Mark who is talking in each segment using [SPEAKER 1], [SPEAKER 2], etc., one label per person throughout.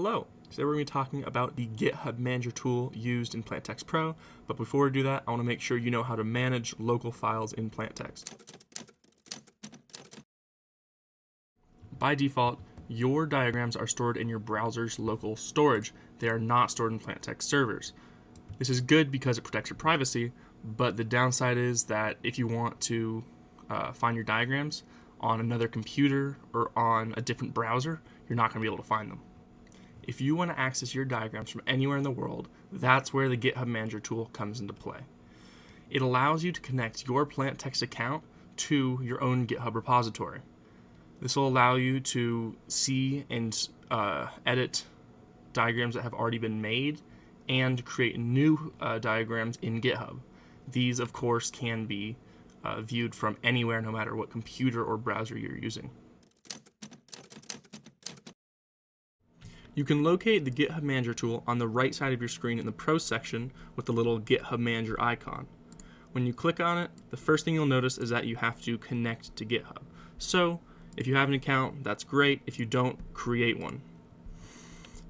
[SPEAKER 1] Hello! Today we're going to be talking about the GitHub Manager tool used in PlantText Pro, but before we do that, I want to make sure you know how to manage local files in PlantText. By default, your diagrams are stored in your browser's local storage. They are not stored in PlantText servers. This is good because it protects your privacy, but the downside is that if you want to find your diagrams on another computer or on a different browser, you're not going to be able to find them. If you want to access your diagrams from anywhere in the world, that's where the GitHub Manager tool comes into play. It allows you to connect your PlantText account to your own GitHub repository. This will allow you to see and edit diagrams that have already been made and create new diagrams in GitHub. These, of course, can be viewed from anywhere, no matter what computer or browser you're using. You can locate the GitHub Manager tool on the right side of your screen in the Pro section with the little GitHub Manager icon. When you click on it, the first thing you'll notice is that you have to connect to GitHub. So, if you have an account, that's great. If you don't, create one.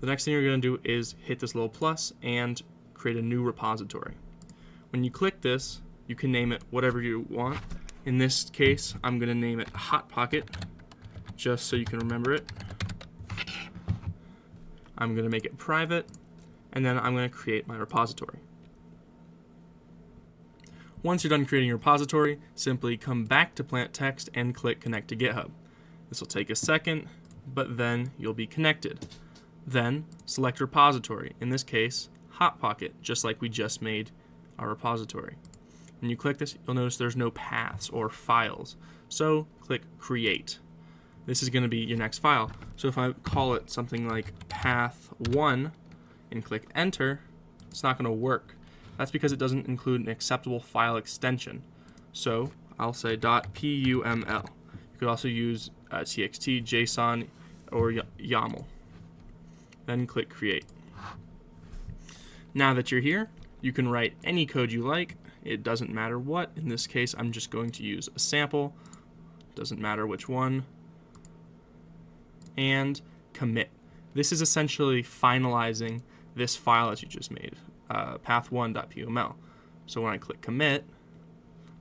[SPEAKER 1] The next thing you're going to do is hit this little plus and create a new repository. When you click this, you can name it whatever you want. In this case, I'm going to name it Hot Pocket, just so you can remember it. I'm going to make it private, and then I'm going to create my repository. Once you're done creating your repository, simply come back to PlantText and click Connect to GitHub. This will take a second, but then you'll be connected. Then select repository, in this case, Hot Pocket, just like we just made our repository. When you click this, you'll notice there's no paths or files, so click Create. This is going to be your next file. So if I call it something like path1 and click enter, it's not going to work. That's because it doesn't include an acceptable file extension. So I'll say .puml. You could also use txt, JSON, or YAML. Then click create. Now that you're here, you can write any code you like. It doesn't matter what. In this case, I'm just going to use a sample. Doesn't matter which one. And commit. This is essentially finalizing this file that you just made, path1.puml. So when I click commit,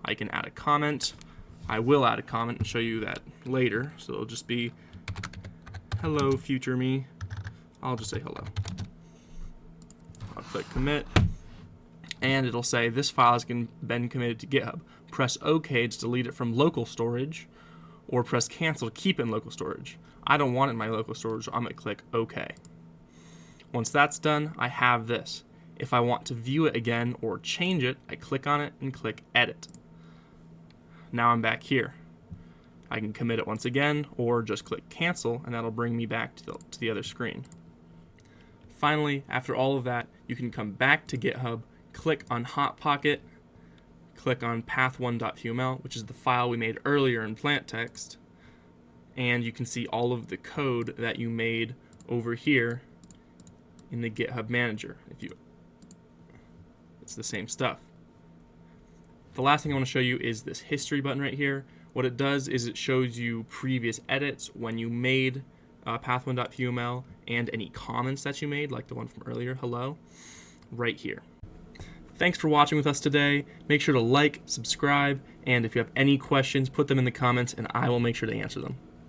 [SPEAKER 1] I can add a comment. I will add a comment and show you that later. So it'll just be, hello future me. I'll just say hello. I'll click commit, and it'll say this file has been committed to GitHub. Press OK to delete it from local storage, or press cancel to keep it in local storage. I don't want it in my local storage, so I'm going to click OK. Once that's done, I have this. If I want to view it again or change it, I click on it and click Edit. Now I'm back here. I can commit it once again, or just click Cancel, and that'll bring me back to the other screen. Finally, after all of that, you can come back to GitHub, click on Hot Pocket, click on path1.puml, which is the file we made earlier in PlantText, and you can see all of the code that you made over here in the GitHub Manager. It's the same stuff. The last thing I want to show you is this history button right here. What it does is it shows you previous edits when you made path1.puml and any comments that you made, like the one from earlier, hello, right here. Thanks for watching with us today. Make sure to like, subscribe, and if you have any questions, put them in the comments and I will make sure to answer them.